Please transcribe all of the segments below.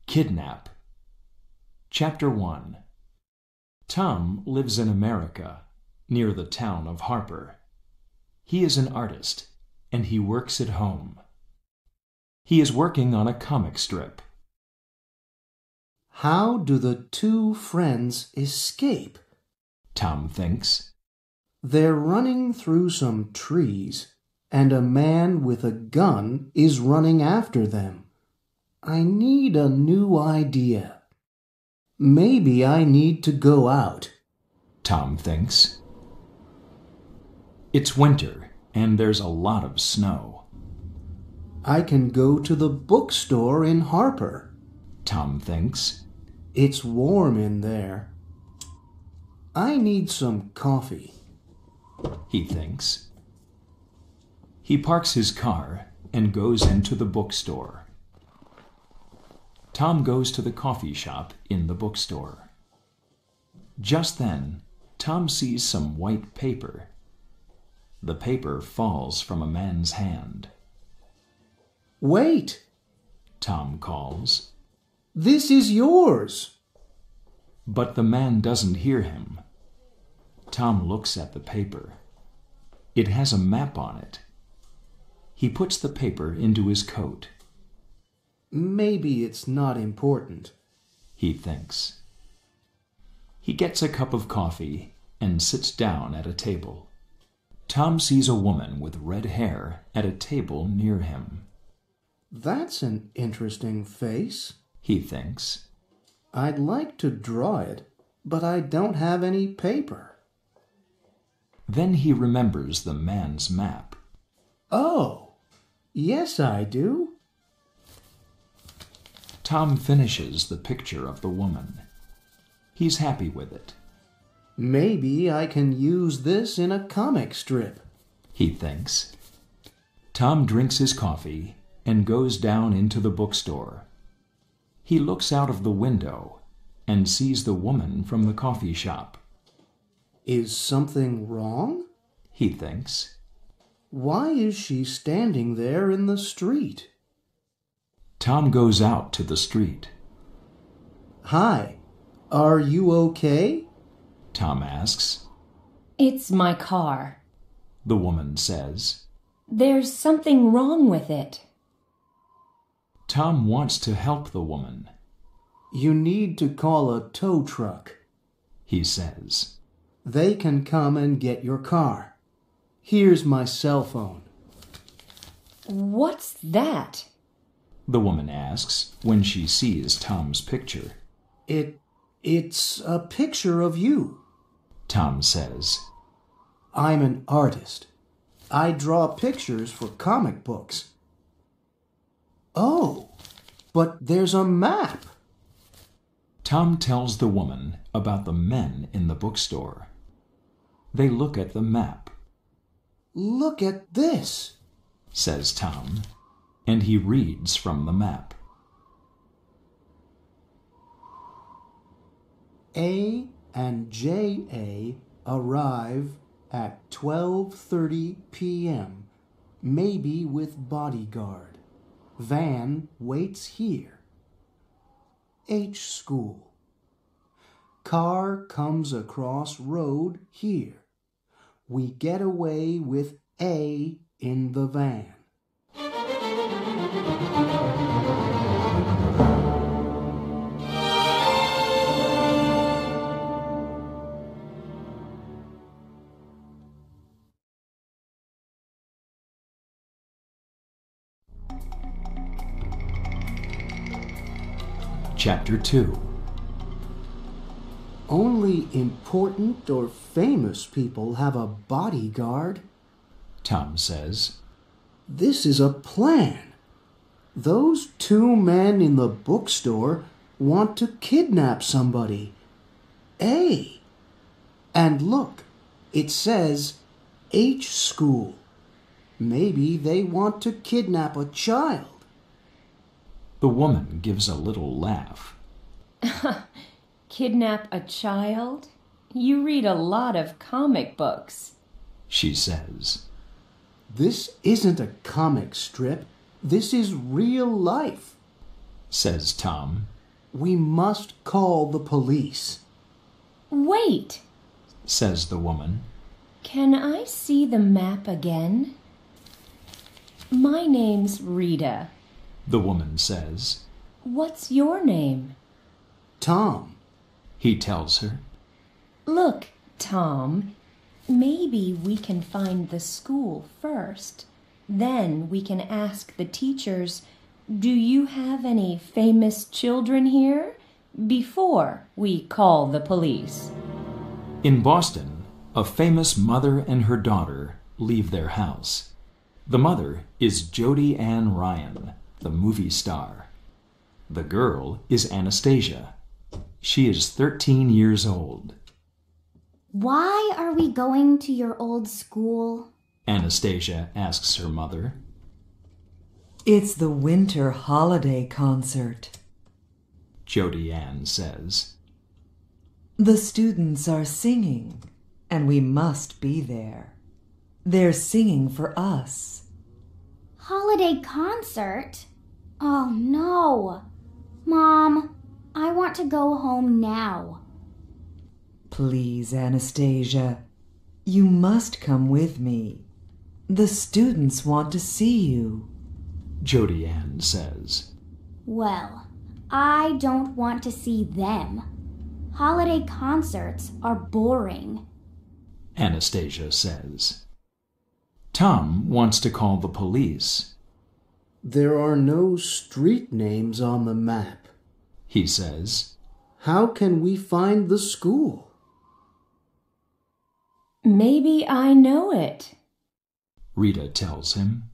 Kidnap. Chapter 1. Tom lives in America, near the town of Harper. He is an artist, and he works at home. He is working on a comic strip. How do the two friends escape? Tom thinks. They're running through some trees, and a man with a gun is running after them. I need a new idea. Maybe I need to go out, Tom thinks. It's winter, and there's a lot of snow. I can go to the bookstore in Harper, Tom thinks. It's warm in there. I need some coffee, he thinks. He parks his car and goes into the bookstore. Tom goes to the coffee shop in the bookstore. Just then, Tom sees some white paper. The paper falls from a man's hand. Wait, Tom calls. This is yours. But the man doesn't hear him. Tom looks at the paper. It has a map on it. He puts the paper into his coat. Maybe it's not important, he thinks. He gets a cup of coffee and sits down at a table. Tom sees a woman with red hair at a table near him. That's an interesting face, he thinks. I'd like to draw it, but I don't have any paper. Then he remembers the man's map. Oh, yes I do. Tom finishes the picture of the woman. He's happy with it. Maybe I can use this in a comic strip, he thinks. Tom drinks his coffee and goes down into the bookstore. He looks out of the window and sees the woman from the coffee shop. Is something wrong? he thinks. Why is she standing there in the street? Tom goes out to the street. Hi, are you okay? Tom asks. It's my car, the woman says. There's something wrong with it. Tom wants to help the woman. You need to call a tow truck, he says. They can come and get your car. Here's my cell phone. What's that? The woman asks when she sees Tom's picture. It's a picture of you, Tom says. I'm an artist. I draw pictures for comic books. Oh, but there's a map. Tom tells the woman about the men in the bookstore. They look at the map. Look at this, says Tom, and he reads from the map. A and J.A. arrive at 12:30 p.m., maybe with bodyguard. Van waits here. H school. Car comes across road here. We get away with A in the van. Chapter 2. Only important or famous people have a bodyguard, Tom says. This is a plan. Those two men in the bookstore want to kidnap somebody. A. And look, it says H school. Maybe they want to kidnap a child. The woman gives a little laugh. Kidnap a child? You read a lot of comic books, she says. This isn't a comic strip. This is real life, says Tom. We must call the police. Wait, says the woman. Can I see the map again? My name's Rita. The woman says. What's your name? Tom, he tells her. Look, Tom, maybe we can find the school first. Then we can ask the teachers, do you have any famous children here? Before we call the police. In Boston, a famous mother and her daughter leave their house. The mother is Jody Ann Ryan, the movie star. The girl is Anastasia. She is 13 years old. Why are we going to your old school? Anastasia asks her mother. It's the winter holiday concert, Jody Ann says. The students are singing, and we must be there. They're singing for us. Holiday concert? Oh no. Mom, I want to go home now. Please, Anastasia, you must come with me. The students want to see you, Jody Ann says. Well, I don't want to see them. Holiday concerts are boring. Anastasia says. Tom wants to call the police. there are no street names on the map, He says. How can we find the school? Maybe I know it. Rita tells him.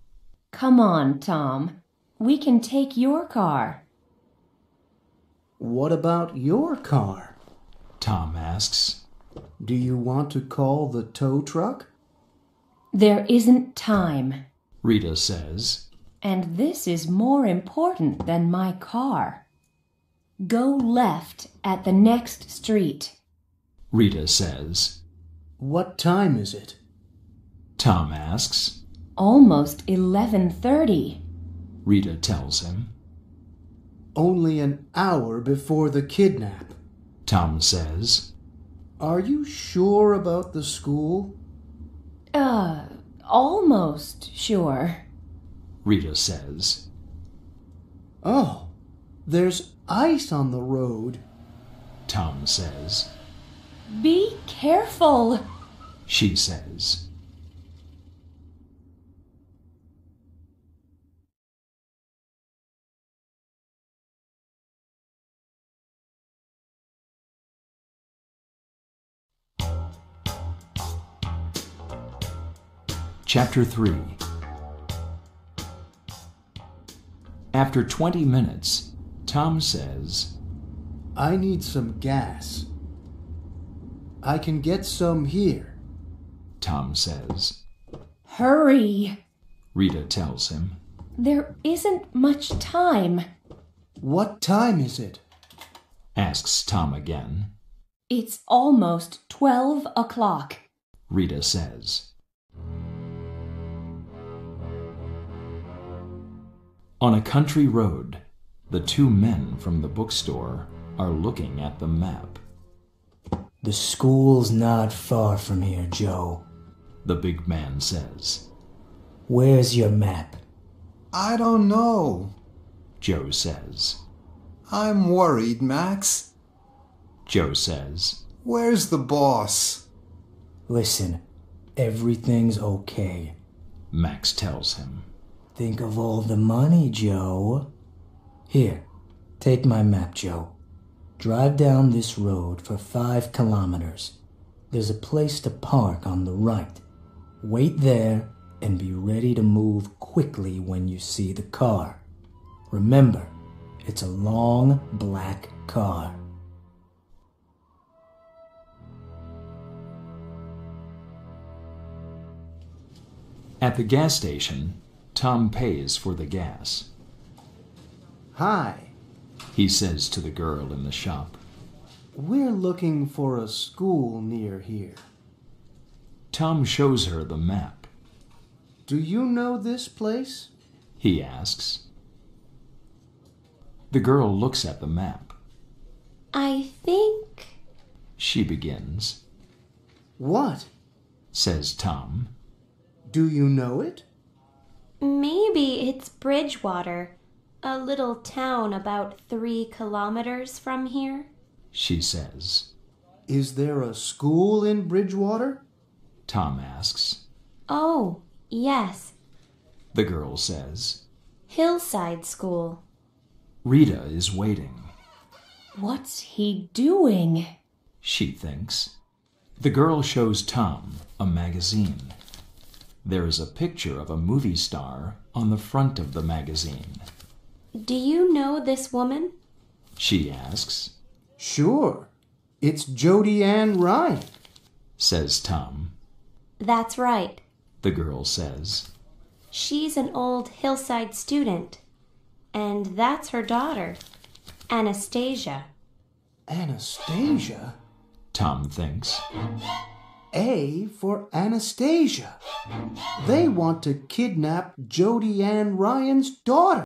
Come on, Tom. We can take your car. What about your car? Tom asks. Do you want to call the tow truck? There isn't time, Rita says. and this is more important than my car. Go left at the next street. Rita says. What time is it? Tom asks. Almost 11:30. Rita tells him. Only an hour before the kidnap. Tom says. Are you sure about the school? Almost sure. Rita says. Oh, there's ice on the road. Tom says. Be careful. She says. Chapter 3. After 20 minutes, Tom says, I need some gas. I can get some here. Tom says. Hurry. Rita tells him. There isn't much time. What time is it? Asks Tom again. It's almost 12 o'clock. Rita says. On a country road, the two men from the bookstore are looking at the map. The school's not far from here, Joe. The big man says. Where's your map? I don't know. Joe says. I'm worried, Max. Joe says. Where's the boss? Listen, everything's okay. Max tells him. Think of all the money, Joe. Here, take my map, Joe. Drive down this road for 5 kilometers. There's a place to park on the right. Wait there and be ready to move quickly when you see the car. Remember, it's a long black car. At the gas station, Tom pays for the gas. Hi. He says to the girl in the shop. We're looking for a school near here. Tom shows her the map. Do you know this place? He asks. The girl looks at the map. I think... She begins. What? Says Tom. Do you know it? Maybe it's Bridgewater, a little town about 3 kilometers from here. She says. Is there a school in Bridgewater? Tom asks. Oh, yes. The girl says. Hillside School. Rita is waiting. What's he doing? She thinks. The girl shows Tom a magazine. There is a picture of a movie star on the front of the magazine. Do you know this woman? She asks. Sure. It's Jody Ann Ryan, Says Tom. That's right. The girl says. She's an old Hillside student. And that's her daughter, Anastasia. Anastasia? Tom thinks. A for Anastasia. They want to kidnap Jody Ann Ryan's daughter.